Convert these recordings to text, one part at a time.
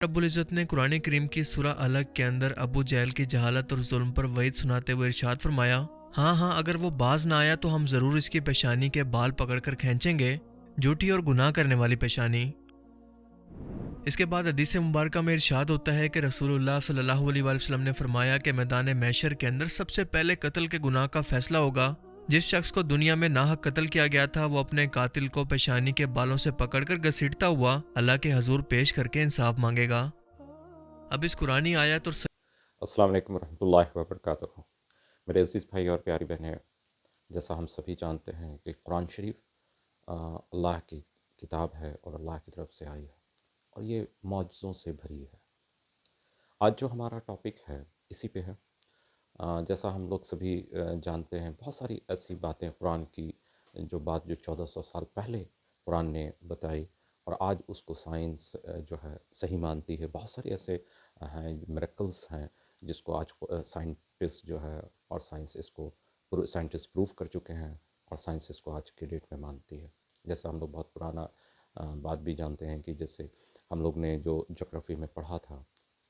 रब्बुल इज़्ज़त ने कुरान करीम की सूरह अलग के अंदर अबू जहल की जहालत और जुल्म पर वईद सुनाते हुए इरशाद फरमाया, हाँ हाँ अगर वो बाज ना आया तो हम ज़रूर इसकी पेशानी के बाल पकड़कर खींचेंगे, झूठी और गुनाह करने वाली पेशानी। इसके बाद हदीस मुबारक में इरशाद होता है कि रसूलुल्लाह सल्लल्लाहु अलैहि वसल्लम ने फरमाया कि मैदान महशर के अंदर सबसे पहले कत्ल के गुनाह का फैसला होगा। जिस शख्स को दुनिया में नाहक कत्ल किया गया था वो अपने कातिल को पेशानी के बालों से पकड़कर घसीटता हुआ अल्लाह के हजूर पेश करके इंसाफ मांगेगा। अब इस कुरानी आयत और अस्सलाम वालेकुम रहमतुल्लाहि व बरकातुहू। मेरे अज़ीज़ भाई और प्यारी बहनें, जैसा हम सभी जानते हैं कि कुरान शरीफ अल्लाह की किताब है और अल्लाह की तरफ से आई है और ये मौजज़ों से भरी है। आज जो हमारा टॉपिक है इसी पे है। जैसा हम लोग सभी जानते हैं, बहुत सारी ऐसी बातें कुरान की जो 1400 साल पहले कुरान ने बताई और आज उसको साइंस जो है सही मानती है। बहुत सारे ऐसे हैं मिरेकल्स हैं जिसको आज साइंटिस्ट जो है और साइंस इसको साइंटिस्ट प्रूव कर चुके हैं और साइंस इसको आज के डेट में मानती है। जैसा हम लोग बहुत पुराना बात भी जानते हैं कि जैसे हम लोग ने जो ज्योग्राफी में पढ़ा था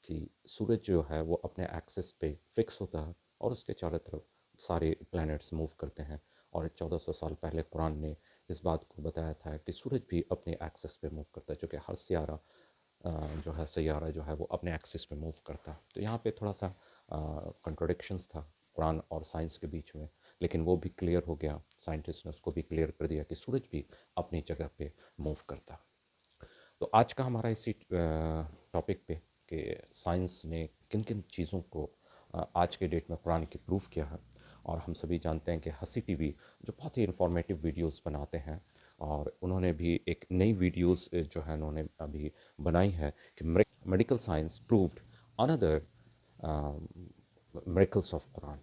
कि सूरज जो है वो अपने एक्सिस पे फिक्स होता है और उसके चारों तरफ सारे प्लैनेट्स मूव करते हैं। और 1400 साल पहले कुरान ने इस बात को बताया था कि सूरज भी अपने एक्सिस पे मूव करता है, चूँकि हर सैयारा जो है वो अपने एक्सिस पे मूव करता है। तो यहाँ पे थोड़ा सा कंट्रोडिक्शंस था कुरान और साइंस के बीच में, लेकिन वो भी क्लियर हो गया। साइंटिस्ट ने उसको भी क्लियर कर दिया कि सूरज भी अपनी जगह पे मूव करता है। तो आज का हमारा इसी टॉपिक पे कि साइंस ने किन किन चीज़ों को आज के डेट में कुरान की प्रूफ किया है। और हम सभी जानते हैं कि हसी टीवी जो बहुत ही इंफॉर्मेटिव वीडियोस बनाते हैं और उन्होंने भी एक नई वीडियोस जो है उन्होंने अभी बनाई है कि medical science proved another miracles of Quran.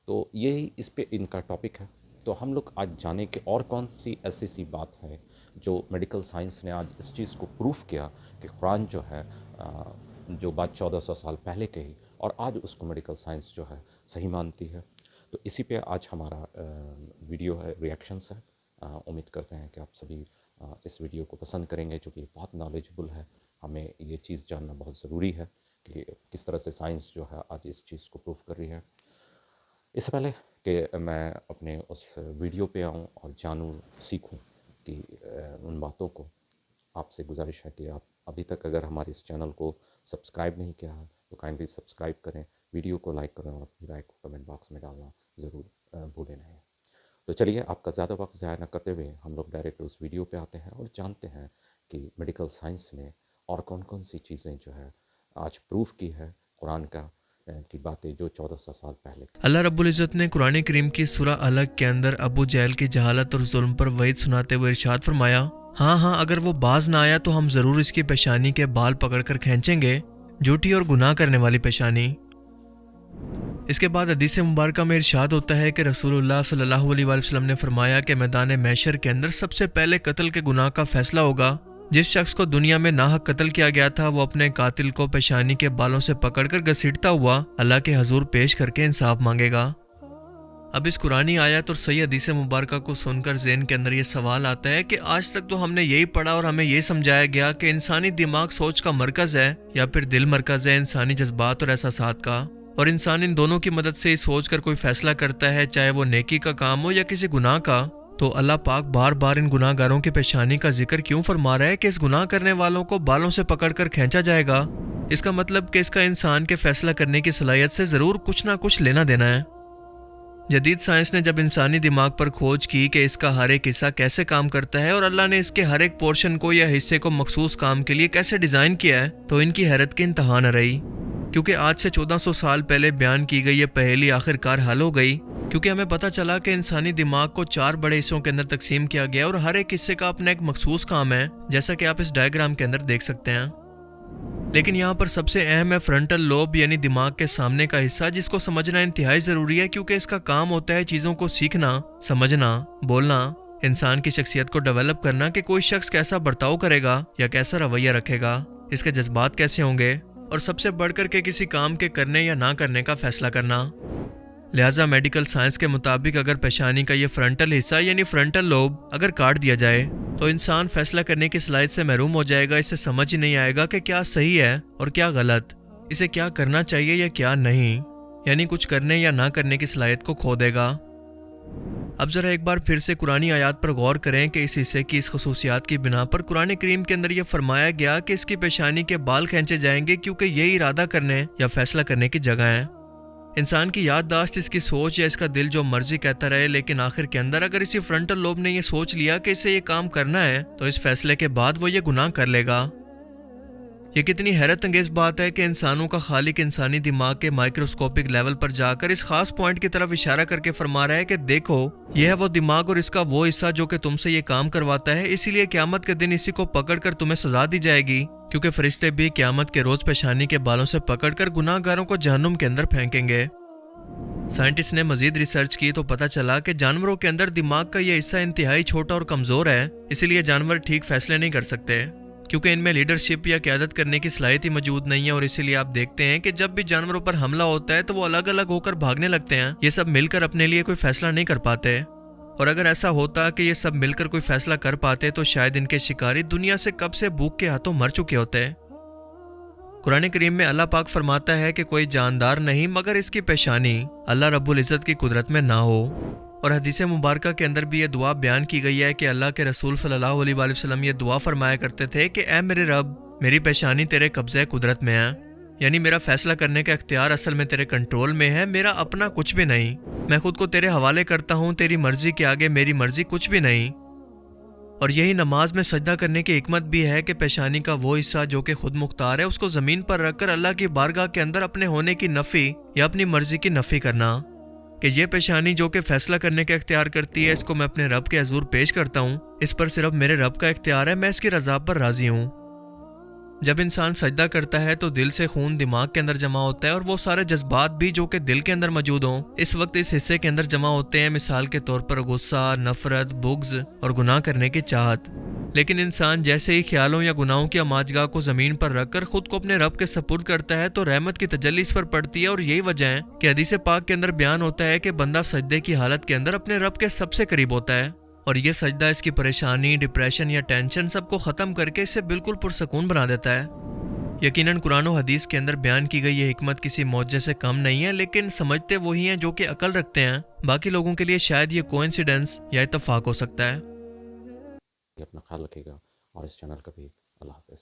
तो यही इस पे इनका टॉपिक है। तो हम लोग आज जाने कि और कौन सी ऐसी सी बात है जो मेडिकल साइंस ने आज इस चीज़ को प्रूफ किया कि कुरान जो है जो बात 1400 साल पहले कही और आज उसको मेडिकल साइंस जो है सही मानती है। तो इसी पे आज हमारा वीडियो है, रिएक्शंस है। उम्मीद करते हैं कि आप सभी इस वीडियो को पसंद करेंगे, क्योंकि बहुत नॉलेजेबल है। हमें ये चीज़ जानना बहुत ज़रूरी है कि किस तरह से साइंस जो है आज इस चीज़ को प्रूफ कर रही है। इससे पहले कि मैं अपने उस वीडियो पे आऊँ और जानूँ, सीखूँ कि उन बातों को, आपसे गुजारिश है कि आप अभी तक अगर हमारे इस चैनल को सब्सक्राइब नहीं किया है तो काइंडली सब्सक्राइब करें, वीडियो को लाइक करें और अपनी राय को कमेंट बॉक्स में डालना ज़रूर भूलें नहीं। तो चलिए, आपका ज़्यादा वक्त ज़ाया न करते हुए हम लोग डायरेक्ट उस वीडियो पे आते हैं और जानते हैं कि मेडिकल साइंस ने और कौन कौन सी चीज़ें जो है आज प्रूफ की है कुरान का की बातें जो 1400 साल पहले। अल्लाह रब्बुल इज़्ज़त ने कुरान करीम की सूरह अलग के अंदर अबू जहल की जहालत और जुल्म पर वईद सुनाते हुए इरशाद फरमाया, हाँ हाँ अगर वो बाज ना आया तो हम ज़रूर इसकी पेशानी के बाल पकड़कर खींचेंगे, झूठी और गुनाह करने वाली पेशानी। इसके बाद हदीस मुबारक में इरशाद होता है कि रसूलुल्लाह सल्लल्लाहु अलैहि वसल्लम ने फरमाया कि मैदान महशर के अंदर सबसे पहले कत्ल के गुनाह का फैसला होगा। जिस शख्स को दुनिया में नाहक कत्ल किया गया था वो अपने कातिल को पेशानी के बालों से पकड़कर घसीटता हुआ अल्लाह के हजूर पेश करके इंसाफ मांगेगा। अब इस कुरानी आयत और सही हदीस मुबारक को सुनकर ज़हन के अंदर ये सवाल आता है कि आज तक तो हमने यही पढ़ा और हमें यही समझाया गया कि इंसानी दिमाग सोच का मरकज़ है या फिर दिल मरकज़ है इंसानी जज्बात और एहसासात का, और इंसान इन दोनों की मदद से ही सोच कर कोई फैसला करता है, चाहे वो नेकी का काम हो या किसी गुनाह का। तो अल्लाह पाक बार बार इन गुनाहगारों की पेशानी का जिक्र क्यों फरमा रहा है कि इस गुनाह करने वालों को बालों से पकड़कर खींचा जाएगा? इसका मतलब कि इसका इंसान के फैसला करने की सलाहियत से ज़रूर कुछ ना कुछ लेना देना है। जदीद साइंस ने जब इंसानी दिमाग पर खोज की कि इसका हर एक हिस्सा कैसे काम करता है और अल्लाह ने इसके हर एक पोर्शन को या हिस्से को मखसूस काम के लिए कैसे डिज़ाइन किया है, तो इनकी हैरत की इंतहा न रही। क्योंकि आज से 1400 साल पहले बयान की गई ये पहेली आखिरकार हल हो गई, क्योंकि हमें पता चला कि इंसानी दिमाग को 4 बड़े हिस्सों के अंदर तकसीम किया गया और हर एक हिस्से का अपना एक मखसूस काम है, जैसा कि आप इस डायग्राम के अंदर देख सकते हैं। लेकिन यहाँ पर सबसे अहम है फ्रंटल लोब, यानी दिमाग के सामने का हिस्सा, जिसको समझना इंतहाई ज़रूरी है, क्योंकि इसका काम होता है चीज़ों को सीखना, समझना, बोलना, इंसान की शख्सियत को डेवलप करना कि कोई शख्स कैसा बर्ताव करेगा या कैसा रवैया रखेगा, इसके जज्बात कैसे होंगे, और सबसे बढ़कर के किसी काम के करने या ना करने का फैसला करना। لہٰذا میڈیکل سائنس کے مطابق اگر پیشانی کا یہ فرنٹل حصہ یعنی فرنٹل لوب اگر کاٹ دیا جائے تو انسان فیصلہ کرنے کی صلاحیت سے محروم ہو جائے گا. اسے سمجھ ہی نہیں آئے گا کہ کیا صحیح ہے اور کیا غلط، اسے کیا کرنا چاہیے یا کیا نہیں، یعنی کچھ کرنے یا نہ کرنے کی صلاحیت کو کھو دے گا. اب ذرا ایک بار پھر سے قرآنی آیات پر غور کریں کہ اس حصے کی اس خصوصیات کی بنا پر قرآن کریم کے اندر یہ فرمایا گیا کہ اس کی پیشانی کے بال کھینچے جائیں گے کیونکہ یہی ارادہ کرنے یا فیصلہ کرنے کی جگہ ہے. انسان کی یادداشت، اس کی سوچ یا اس کا دل جو مرضی کہتا رہے، لیکن آخر کے اندر اگر اسی فرنٹل لوب نے یہ سوچ لیا کہ اسے یہ کام کرنا ہے تو اس فیصلے کے بعد وہ یہ گناہ کر لے گا. یہ کتنی حیرت انگیز بات ہے کہ انسانوں کا خالق انسانی دماغ کے مائکروسکوپک لیول پر جا کر اس خاص پوائنٹ کی طرف اشارہ کر کے فرما رہا ہے کہ دیکھو یہ ہے وہ دماغ اور اس کا وہ حصہ جو کہ تم سے یہ کام کرواتا ہے، اسی لیے قیامت کے دن اسی کو پکڑ کر تمہیں سزا دی جائے گی، کیونکہ فرشتے بھی قیامت کے روز پیشانی کے بالوں سے پکڑ کر گناہ گاروں کو جہنم کے اندر پھینکیں گے. سائنٹسٹ نے مزید ریسرچ کی تو پتہ چلا کہ جانوروں کے اندر دماغ کا یہ حصہ انتہائی چھوٹا اور کمزور ہے، اسی لیے جانور ٹھیک فیصلے نہیں کر سکتے، کیونکہ ان میں لیڈرشپ یا قیادت کرنے کی صلاحیت ہی موجود نہیں ہے. اور اسی لیے آپ دیکھتے ہیں کہ جب بھی جانوروں پر حملہ ہوتا ہے تو وہ الگ الگ ہو کر بھاگنے لگتے ہیں، یہ سب مل کر اپنے لیے کوئی فیصلہ نہیں کر پاتے. اور اگر ایسا ہوتا کہ یہ سب مل کر کوئی فیصلہ کر پاتے تو شاید ان کے شکاری دنیا سے کب سے بھوک کے ہاتھوں مر چکے ہوتے. قرآن کریم میں اللہ پاک فرماتا ہے کہ کوئی جاندار نہیں مگر اس کی پیشانی اللہ رب العزت کی قدرت میں نہ ہو. اور حدیث مبارکہ کے اندر بھی یہ دعا بیان کی گئی ہے کہ اللہ کے رسول صلی اللہ علیہ وآلہ وسلم یہ دعا فرمایا کرتے تھے کہ اے میرے رب، میری پیشانی تیرے قبضہ قدرت میں ہے، یعنی میرا فیصلہ کرنے کا اختیار اصل میں تیرے کنٹرول میں ہے، میرا اپنا کچھ بھی نہیں، میں خود کو تیرے حوالے کرتا ہوں، تیری مرضی کے آگے میری مرضی کچھ بھی نہیں. اور یہی نماز میں سجدہ کرنے کی حکمت بھی ہے کہ پیشانی کا وہ حصہ جو کہ خود مختار ہے اس کو زمین پر رکھ کر اللہ کی بارگاہ کے اندر اپنے ہونے کی نفی یا اپنی مرضی کی نفی کرنا، کہ یہ پیشانی جو کہ فیصلہ کرنے کا اختیار کرتی ہے اس کو میں اپنے رب کے حضور پیش کرتا ہوں، اس پر صرف میرے رب کا اختیار ہے، میں اس کی رضا پر راضی ہوں. جب انسان سجدہ کرتا ہے تو دل سے خون دماغ کے اندر جمع ہوتا ہے اور وہ سارے جذبات بھی جو کہ دل کے اندر موجود ہوں اس وقت اس حصے کے اندر جمع ہوتے ہیں، مثال کے طور پر غصہ، نفرت، بغض اور گناہ کرنے کی چاہت. لیکن انسان جیسے ہی خیالوں یا گناہوں کی اماجگاہ کو زمین پر رکھ کر خود کو اپنے رب کے سپرد کرتا ہے تو رحمت کی تجلی اس پر پڑتی ہے. اور یہی وجہ ہے کہ حدیث پاک کے اندر بیان ہوتا ہے کہ بندہ سجدے کی حالت کے اندر اپنے رب کے سب سے قریب ہوتا ہے، اور یہ سجدہ اس کی پریشانی، ڈپریشن یا ٹینشن سب کو ختم کر کے اسے بالکل پرسکون بنا دیتا ہے. یقیناً قرآن و حدیث کے اندر بیان کی گئی یہ حکمت کسی معجزے سے کم نہیں ہے، لیکن سمجھتے وہی ہیں جو کہ عقل رکھتے ہیں. باقی لوگوں کے لیے شاید یہ کوئنسیڈنس یا اتفاق ہو سکتا ہے. اپنا خیال رکھے گا اور اس چینل کا بھی. اللہ حافظ.